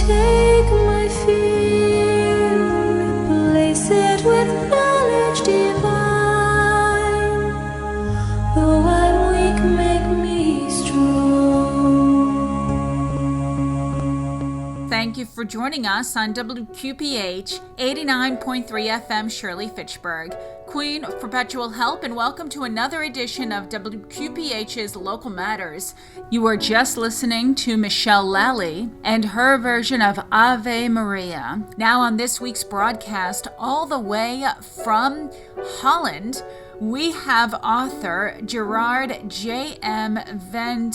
take my fear, replace it with knowledge divine. Though I'm weak, make me strong. Thank you for joining us on WQPH 89.3 FM Shirley Fitchburg, Queen of Perpetual Help, and welcome to another edition of WQPH's Local Matters. You are just listening to Michelle Lally and her version of Ave Maria. Now on this week's broadcast, all the way from Holland, we have author Gerard J.M. van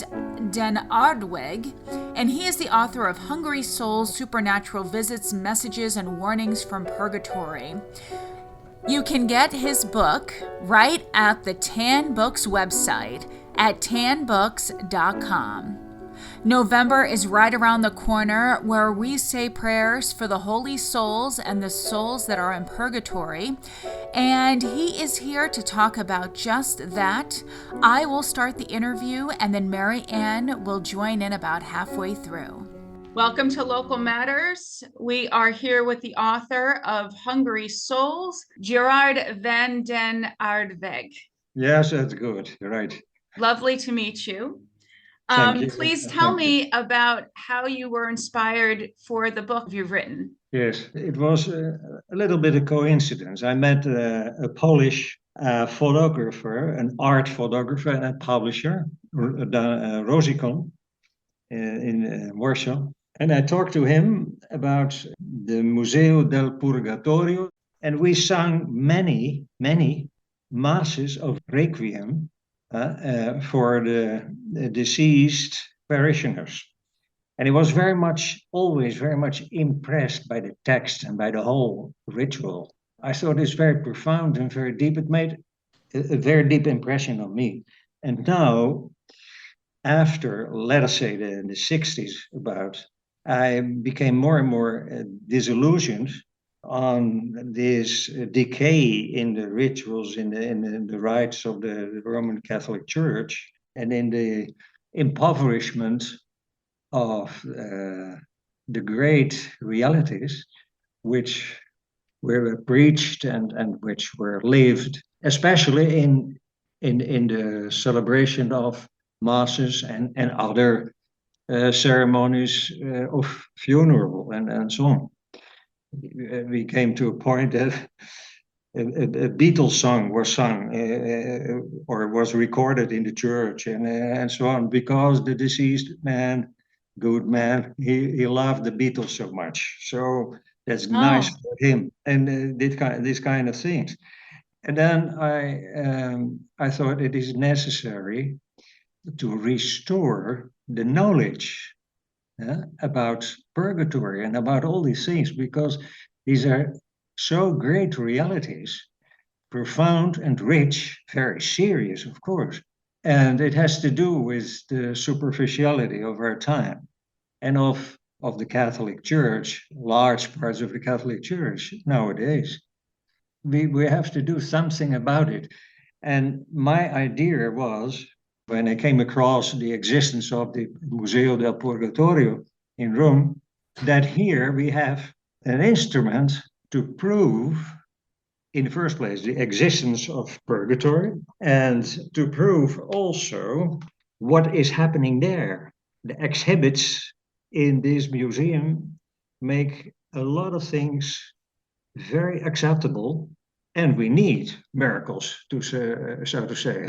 den Aardweg, and he is the author of Hungry Souls, Supernatural Visits, Messages, and Warnings from Purgatory. You can get his book right at the Tan Books website at tanbooks.com. November is right around the corner, where we say prayers for the holy souls and the souls that are in purgatory. And he is here to talk about just that. I will start the interview, and then Mary Ann will join in about halfway through. Welcome to Local Matters. We are here with the author of Hungry Souls, Gerard van den Aardweg. Yes, that's good. Right. Lovely to meet you. Thank you. Please tell me about how you were inspired for the book you've written. Yes, it was a little bit of coincidence. I met a Polish photographer, an art photographer and a publisher, Theological, in Warsaw. And I talked to him about the Museo del Purgatorio, and we sang many masses of Requiem for the deceased parishioners. And he was always very much impressed by the text and by the whole ritual. I thought it's very profound and very deep. It made a very deep impression on me. And now, after, let us say, the 60s I became more and more disillusioned on this decay in the rituals, in the rites of the Roman Catholic Church, and in the impoverishment of the great realities which were preached and which were lived, especially in the celebration of masses and other ceremonies of funeral and so on. We came to a point that a Beatles song was sung or was recorded in the church and so on, because the deceased man, good man, he loved the Beatles so much. So that's nice for him, and this kind of things. And then I thought it is necessary to restore the knowledge about purgatory and about all these things, because these are so great realities, profound and rich, very serious, of course. And it has to do with the superficiality of our time and of the Catholic Church, large parts of the Catholic Church nowadays. We have to do something about it. And my idea was, when I came across the existence of the Museo del Purgatorio in Rome, that here we have an instrument to prove, in the first place, the existence of purgatory, and to prove also what is happening there. The exhibits in this museum make a lot of things very acceptable, and we need miracles, so to say.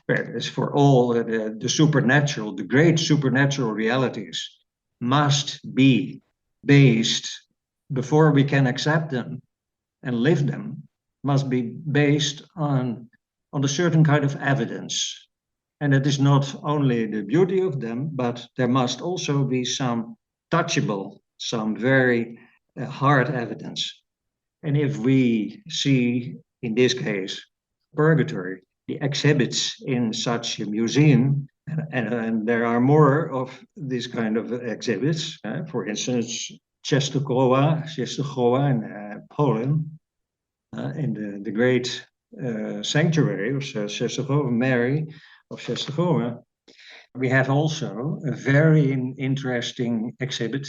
Whereas for all the supernatural, the great supernatural realities must be based, before we can accept them and live them, must be based on a certain kind of evidence. And it is not only the beauty of them, but there must also be some touchable, some very hard evidence. And if we see, in this case, purgatory, the exhibits in such a museum, and there are more of this kind of exhibits, for instance, Częstochowa in Poland, in the great sanctuary of Częstochowa, Mary of Częstochowa. We have also a very interesting exhibit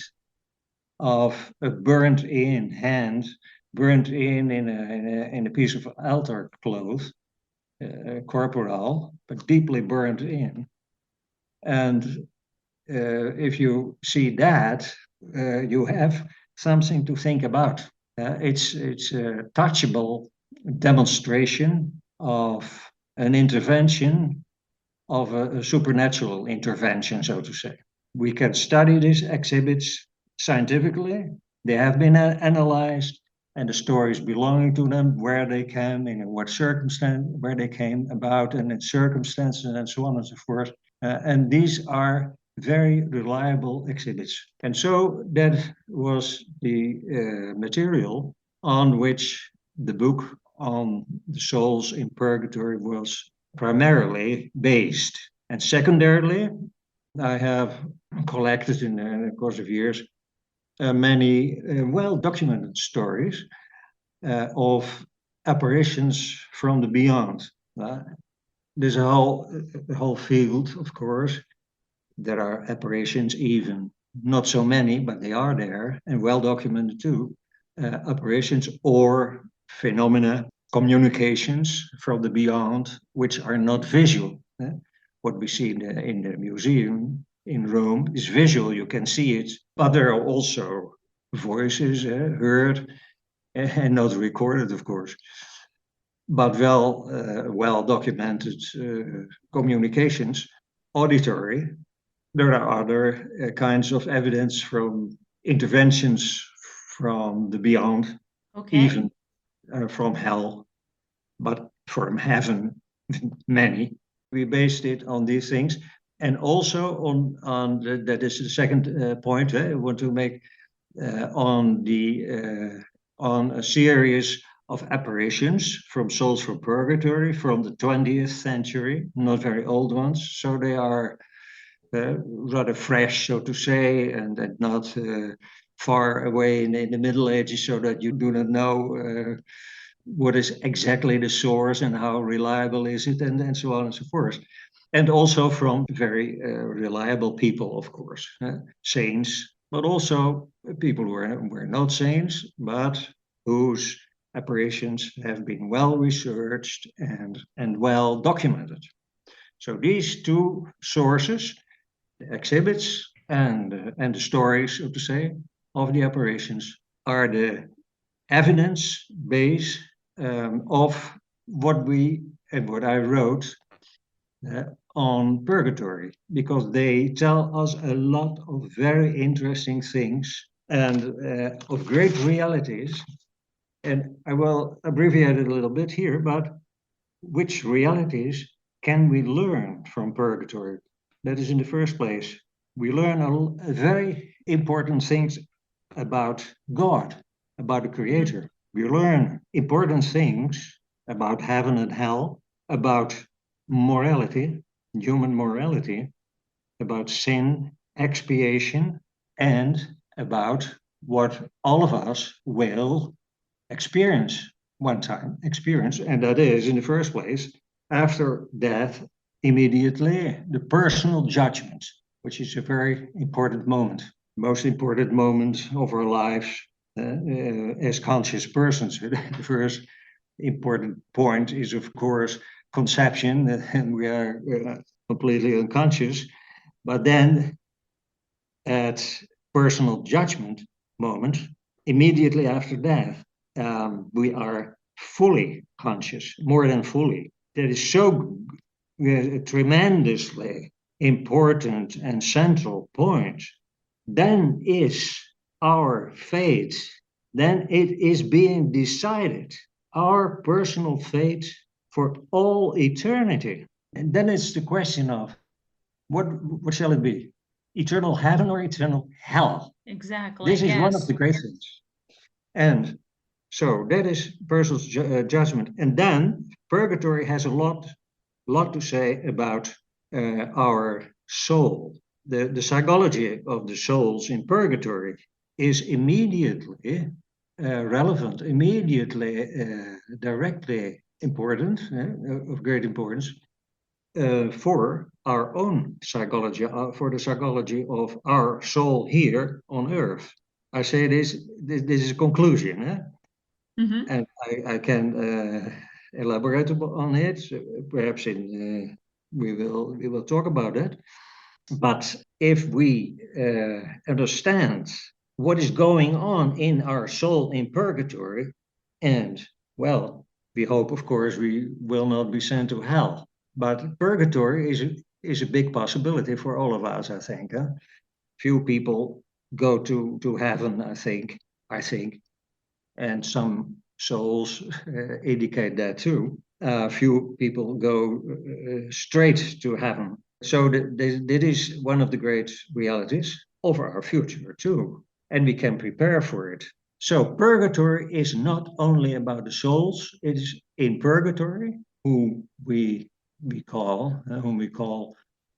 of a burnt-in hand, burnt in a piece of altar cloth, corporal, but deeply burnt in. And if you see that, you have something to think about. It's a touchable demonstration of an intervention, of a supernatural intervention, so to say. We can study these exhibits scientifically. They have been analyzed, and the stories belonging to them, where they came, in what circumstance, where they came about, and its circumstances, and so on and so forth. And these are very reliable exhibits. And so that was the material on which the book on the souls in purgatory was primarily based. And secondarily, I have collected in the course of years many well-documented stories of apparitions from the beyond. There's a whole field, of course. There are apparitions, even not so many, but they are there and well documented too. Apparitions or phenomena, communications from the beyond, which are not visual. What we see in the museum in Rome is visual, you can see it, but there are also voices heard and not recorded, of course, but well documented communications, auditory. There are other kinds of evidence from interventions from the beyond, even from hell, but from heaven, many. We based it on these things, and also on that is the second point I want to make, on a series of apparitions from souls from purgatory from the 20th century, not very old ones, so they are rather fresh, so to say, and not far away in the Middle Ages, so that you do not know what is exactly the source and how reliable is it, and so on and so forth. And also from very reliable people, of course, saints, but also people who were not saints, but whose apparitions have been well researched and well documented. So these two sources, the exhibits and the stories, so to say, of the apparitions, are the evidence base of what I wrote on purgatory, because they tell us a lot of very interesting things and of great realities. And I will abbreviate it a little bit here, but which realities can we learn from purgatory? That is, in the first place, we learn a very important things about God, about the Creator. We learn important things about heaven and hell, about morality, human morality, about sin, expiation, and about what all of us will experience one time, and that is, in the first place, after death, immediately, the personal judgment, which is a very important moment, most important moment of our lives as conscious persons. The first important point is, of course, conception, and we are completely unconscious. But then, at personal judgment moment, immediately after death, we are fully conscious, more than fully. That is so tremendously important and central point. Then is our fate, then it is being decided, our personal fate for all eternity. And then it's the question of what shall it be? Eternal heaven or eternal hell? Exactly. This is one of the great things. And so that is personal judgment. And then purgatory has a lot to say about our soul. The psychology of the souls in purgatory is immediately relevant, immediately, directly important, of great importance, for our own psychology, for the psychology of our soul here on earth. I say this is a conclusion, Mm-hmm. and I can elaborate on it. Perhaps we will talk about it. But if we understand what is going on in our soul in purgatory, and well, we hope, of course, we will not be sent to hell. But purgatory is a big possibility for all of us, I think. Few people go to heaven, I think, and some souls indicate that too. Few people go straight to heaven. So that is one of the great realities of our future too, and we can prepare for it. So purgatory is not only about the souls; it is in purgatory whom we call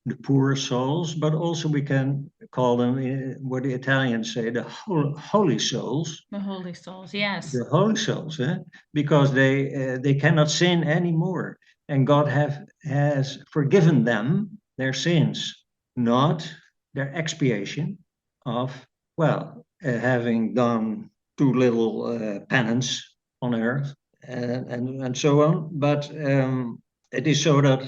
the poor souls, but also we can call them what the Italians say the holy souls, The holy souls, yes. the holy souls, because they cannot sin anymore, and God has forgiven them their sins, not their expiation of having done too little penance on earth and so on. But it is so that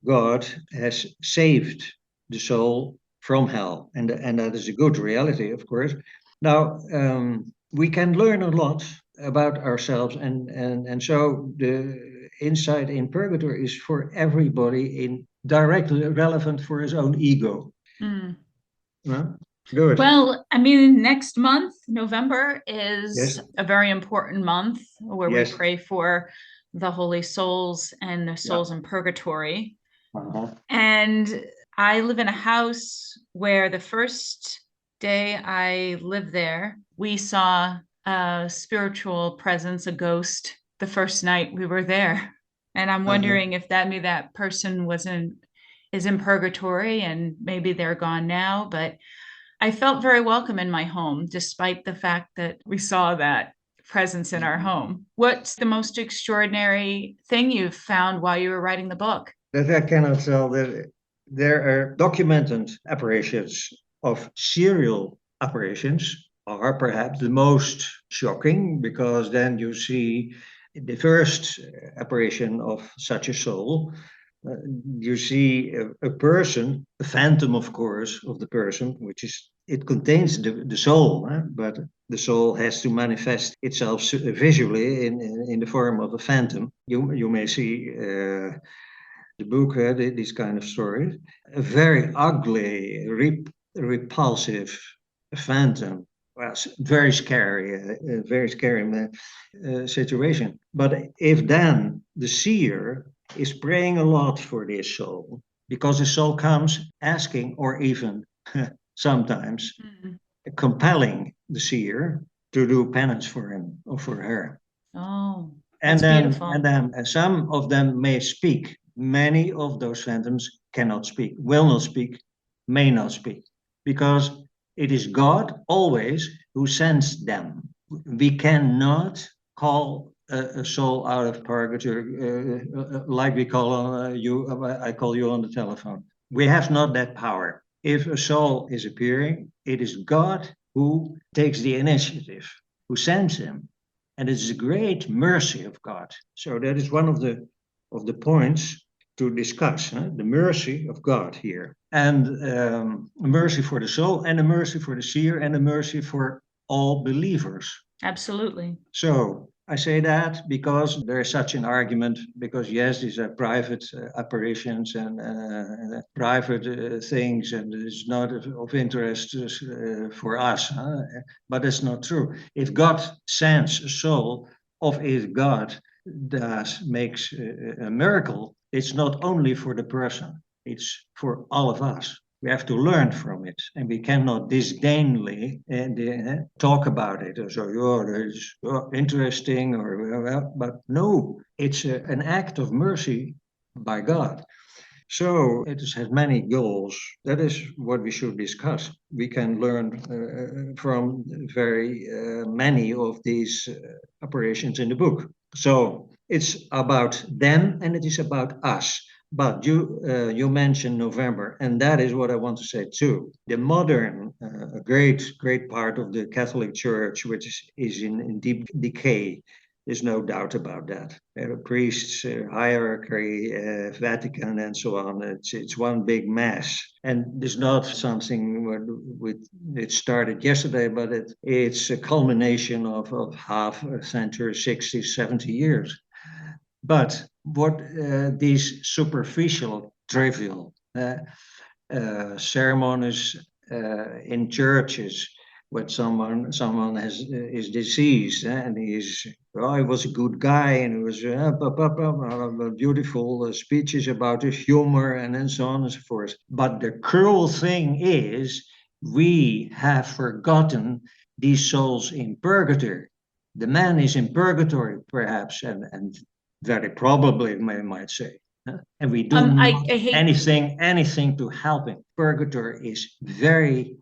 God has saved the soul from hell, and that is a good reality, of course. Now, we can learn a lot about ourselves, and so the insight in purgatory is for everybody in directly relevant for his own ego. Mm. Huh? Good. Well, I mean, next month, November, is Yes. a very important month where we Yes. pray for the holy souls and the Yeah. souls in purgatory. Uh-huh. And I live in a house where the first day I lived there, we saw a spiritual presence, a ghost, the first night we were there. And I'm wondering if that person is in purgatory, and maybe they're gone now, but I felt very welcome in my home, despite the fact that we saw that presence in our home. What's the most extraordinary thing you've found while you were writing the book? That I cannot tell. That there are documented apparitions of serial apparitions are perhaps the most shocking, because then you see the first apparition of such a soul. uh, you see a person, a phantom, of course, of the person, which is it contains the soul, but the soul has to manifest itself visually in the form of a phantom. You may see the book, these kind of stories. A very ugly, repulsive phantom. Well, very scary situation. But if then the seer is praying a lot for this soul, because the soul comes asking, or even sometimes Mm. compelling the seer to do penance for him or for her. Oh, And that's then, beautiful. and then some of them may speak. Many of those phantoms cannot speak, will not speak, may not speak, because it is God always who sends them. We cannot call a soul out of purgatory like we call you. I call you on the telephone. We have not that power. If a soul is appearing, it is God who takes the initiative, who sends him, and it is a great mercy of God. So that is one of the points to discuss, the mercy of God here, and a mercy for the soul, and a mercy for the seer, and a mercy for all believers. Absolutely. So I say that because there is such an argument, because yes, these are private apparitions and private things, and it's not of interest for us. But it's not true. If God sends a soul, of if God makes a miracle, it's not only for the person, it's for all of us. We have to learn from it, and we cannot disdainly talk about it. So, it's interesting, but no, it's an act of mercy by God. So it has many goals. That is what we should discuss. We can learn from very many of these apparitions in the book. So it's about them and it is about us. But you mentioned November, and that is what I want to say too. The modern, a great part of the Catholic Church, which is in deep decay, there's no doubt about that. Priests, hierarchy, Vatican, and so on. It's one big mess, and it's not something with it started yesterday, but it's a culmination of half a century, 60, 70 years. But what these superficial, trivial ceremonies in churches, when someone is deceased and he was a good guy and he was beautiful speeches about his humor and so on and so forth. But the cruel thing is we have forgotten these souls in purgatory. The man is in purgatory, perhaps, and very probably, we might say. And we do not I hate anything to help him. Purgatory is very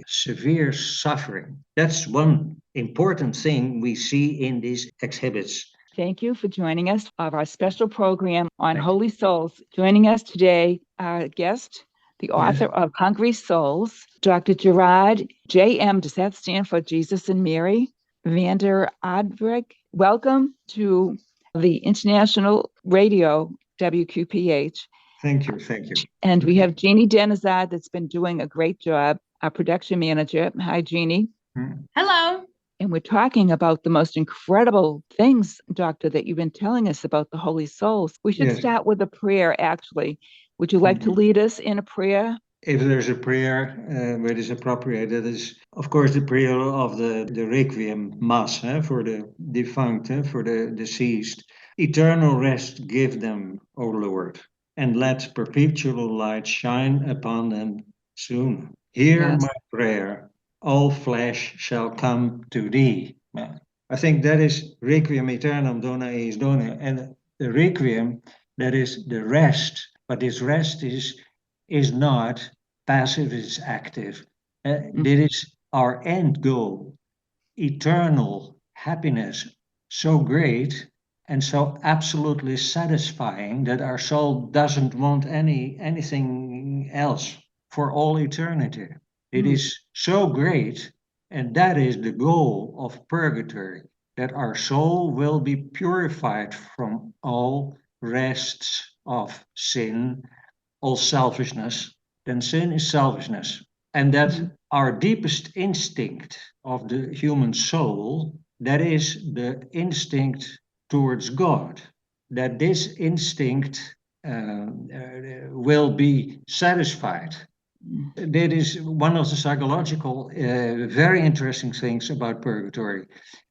severe suffering. That's one important thing we see in these exhibits. Thank you for joining us of our special program on Holy Souls. Joining us today, our guest, the author of Hungry Souls, Dr. Gerard J.M. Does that stand for Jesus and Mary? Vander Advrig. Welcome to the International Radio, WQPH. Thank you. And we have Jeannie Denizard that's been doing a great job, our production manager. Hi, Jeannie. Hello. And we're talking about the most incredible things, Doctor, that you've been telling us about the Holy Souls. We should start with a prayer, actually. Would you like to lead us in a prayer? If there's a prayer which is appropriate, that is, of course, the prayer of the Requiem Mass for the defunct, for the deceased. Eternal rest give them, O Lord, and let perpetual light shine upon them soon. Hear my prayer. All flesh shall come to thee. I think that is Requiem Aeternam Dona Eis Dona. And the Requiem, that is the rest. But this rest is not passive, it's active. That is our end goal. Eternal happiness, so great and so absolutely satisfying that our soul doesn't want anything else for all eternity. It is so great, and that is the goal of purgatory, that our soul will be purified from all rests of sin, all selfishness. Then sin is selfishness. And that our deepest instinct of the human soul, that is the instinct towards God, that this instinct will be satisfied. That is one of the psychological, very interesting things about purgatory,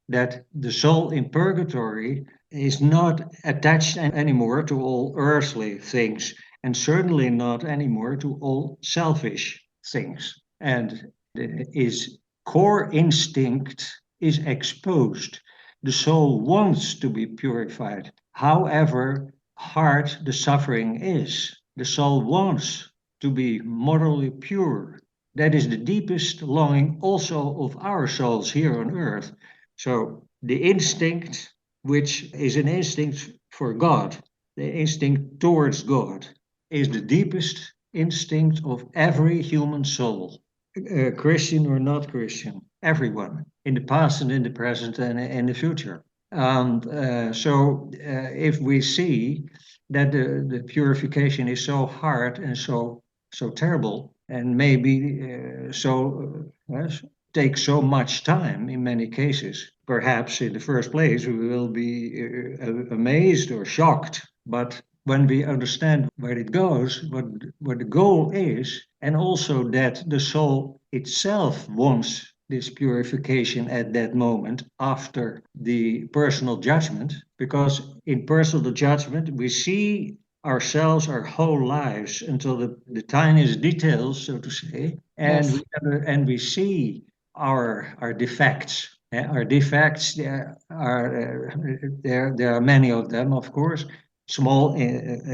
that the soul in purgatory is not attached anymore to all earthly things, and certainly not anymore to all selfish things. And his core instinct is exposed. The soul wants to be purified, however hard the suffering is. The soul wants to be morally pure. That is the deepest longing also of our souls here on earth. So the instinct, which is an instinct for God, the instinct towards God, is the deepest instinct of every human soul, Christian or not Christian, everyone, in the past and in the present and in the future. And so if we see that the purification is so hard and so terrible, and maybe takes so much time in many cases, perhaps in the first place we will be amazed or shocked. But when we understand where it goes, what the goal is, and also that the soul itself wants this purification at that moment after the personal judgment, because in personal judgment we see ourselves, our whole lives, until the tiniest details, so to say, and we see our defects. Our defects, there are many of them, of course, small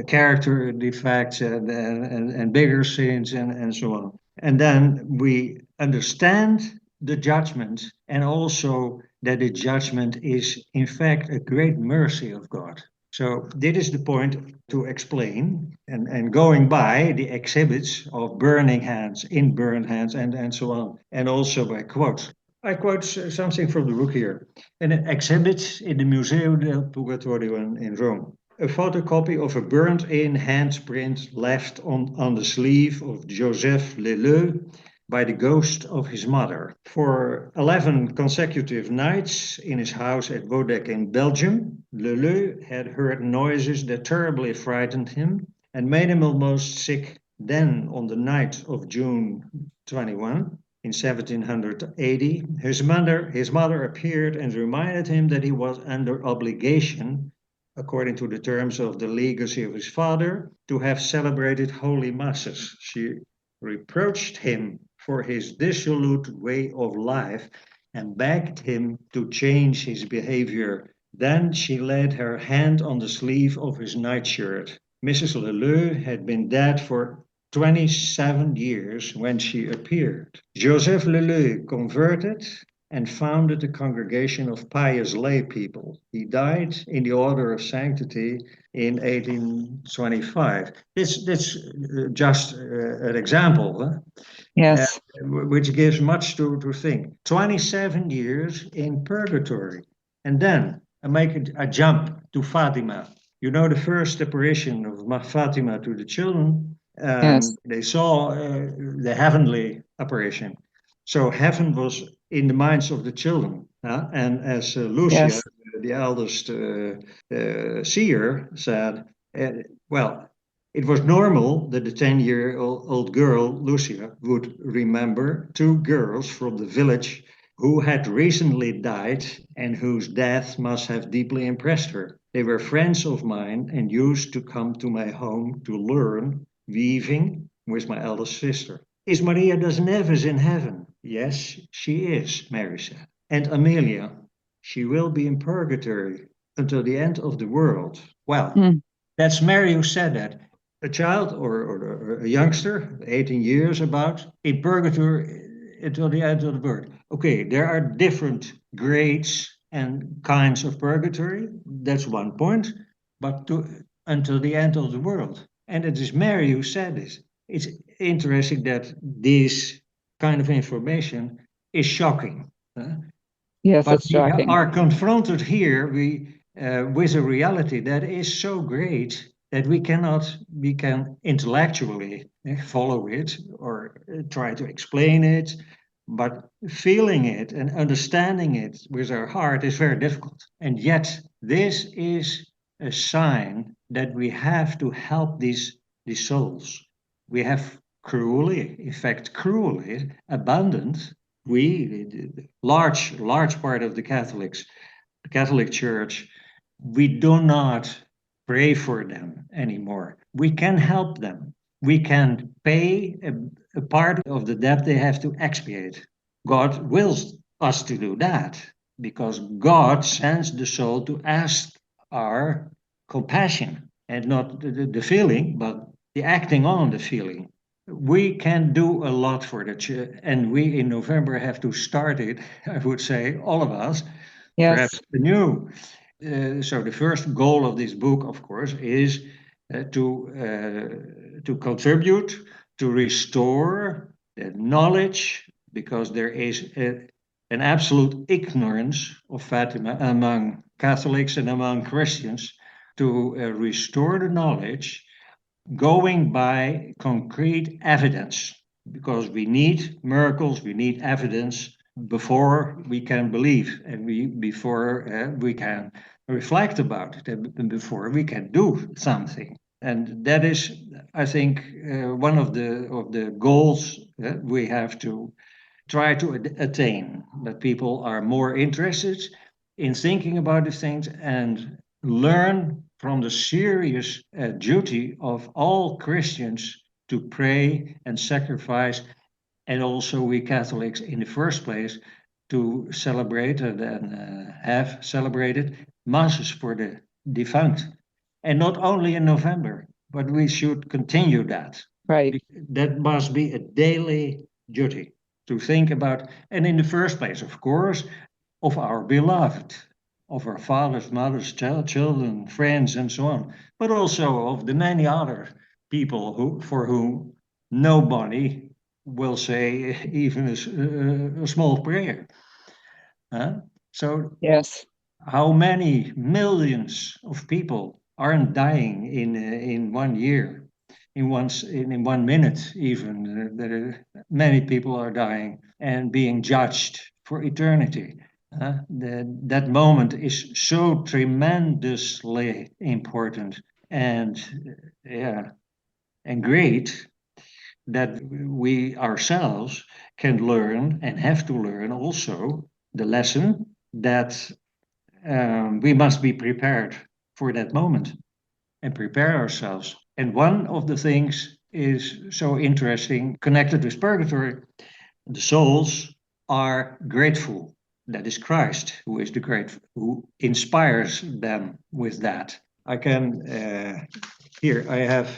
character defects and bigger sins and so on. And then we understand the judgment, and also that the judgment is in fact a great mercy of God. So this is the point to explain, and going by the exhibits of burning hands, in burned hands, and so on, and also by quotes. I quote something from the book here. And it exhibits in the Museo del Purgatorio in Rome. A photocopy of a burnt-in handprint left on the sleeve of Joseph Leleu by the ghost of his mother. For 11 consecutive nights in his house at Bodek in Belgium, Leleu had heard noises that terribly frightened him and made him almost sick. Then, on the night of June 21, in 1780, his mother appeared and reminded him that he was under obligation, according to the terms of the legacy of his father, to have celebrated holy masses. She reproached him for his dissolute way of life and begged him to change his behavior. Then she laid her hand on the sleeve of his nightshirt. Mrs. Leleu had been dead for 27 years when she appeared. Joseph Leleu converted and founded a congregation of pious lay people. He died in the order of sanctity in 1825. This just an example, Yes. which gives much to think. 27 years in purgatory. And then I make a jump to Fatima. You know, the first apparition of Fatima to the children, Yes. they saw the heavenly apparition. So heaven was in the minds of the children. And as Lucia, Yes. the eldest seer, said, well, it was normal that the 10-year-old girl, Lucia, would remember two girls from the village who had recently died and whose death must have deeply impressed her. They were friends of mine and used to come to my home to learn weaving with my eldest sister. Is Maria das Neves in heaven? Yes, she is, Mary said. And Amelia, she will be in purgatory until the end of the world. Well, that's Mary who said that. A child or a youngster, 18 years about, in purgatory until the end of the world. Okay, there are different grades and kinds of purgatory. That's one point. But until the end of the world. And it is Mary who said this. It's interesting that this kind of information is shocking. Yes, But it's we shocking. are confronted here with a reality that is so great that we can intellectually follow it or try to explain it, but feeling it and understanding it with our heart is very difficult. And yet, this is a sign that we have to help these souls. We have cruelly, in fact, cruelly abandoned. The large part of the Catholic Church, we do not pray for them anymore. We can help them. We can pay a part of the debt they have to expiate. God wills us to do that because God sends the soul to ask our compassion and not the feeling, but the acting on the feeling. We can do a lot for the church, and we in November have to start it, I would say, all of us, perhaps Yes. anew. So the first goal of this book, of course, is to contribute, to restore the knowledge, because there is an absolute ignorance of Fatima among Catholics and among Christians, to restore the knowledge going by concrete evidence, because we need miracles, we need evidence before we can believe, and before we can reflect about it, and before we can do something. And that is, I think, one of the goals that we have to try to attain, that people are more interested in thinking about these things and learn from the serious duty of all Christians to pray and sacrifice, and also we Catholics in the first place to celebrate and have celebrated masses for the defunct. And not only in November, but we should continue that. Right. That must be a daily duty to think about, and in the first place, of course, of our beloved. of our fathers, mothers, children, friends, and so on, but also of the many other people for whom nobody will say even a small prayer. So Yes. how many millions of people aren't dying in 1 year, in 1 minute even? Many people are dying and being judged for eternity. That moment is so tremendously important and and great that we ourselves can learn and have to learn also the lesson that we must be prepared for that moment and prepare ourselves. And one of the things is so interesting connected with purgatory. The souls are grateful. That is Christ who is the grateful, who inspires them with that. I can, here I have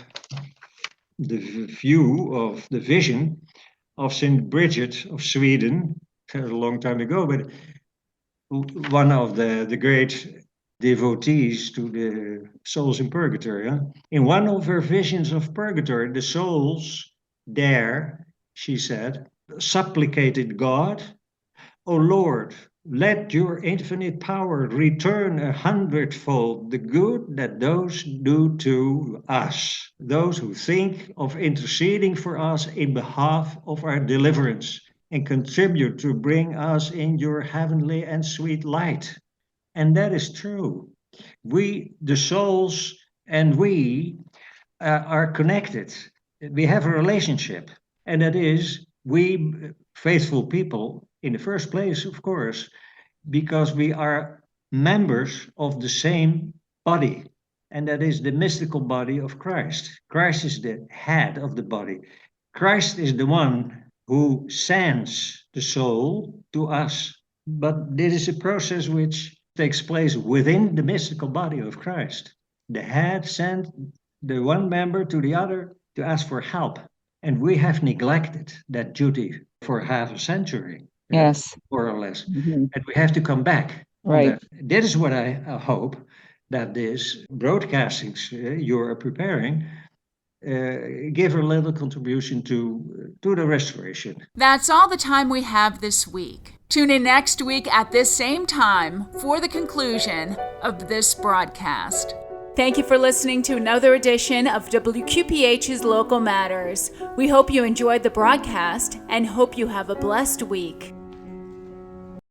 the view of the vision of St. Bridget of Sweden a long time ago, but one of the great devotees to the souls in purgatory. In one of her visions of purgatory, the souls there, she said, supplicated God, O Lord, let your infinite power return 100-fold the good that those do to us, those who think of interceding for us in behalf of our deliverance and contribute to bring us in your heavenly and sweet light. And that is true. We, the souls, and we are connected. We have a relationship, and that is we faithful people in the first place, of course, because we are members of the same body, and that is the mystical body of Christ. Christ is the head of the body. Christ is the one who sends the soul to us. But this is a process which takes place within the mystical body of Christ. The head sent the one member to the other to ask for help. And we have neglected that duty for half a century, Yes. more or less. Mhm. And we have to come back on Right. that. That is what I hope that this broadcastings you're preparing give a little contribution to the restoration. That's all the time we have this week. Tune in next week at this same time for the conclusion of this broadcast. Thank you for listening to another edition of WQPH's Local Matters. We hope you enjoyed the broadcast and hope you have a blessed week.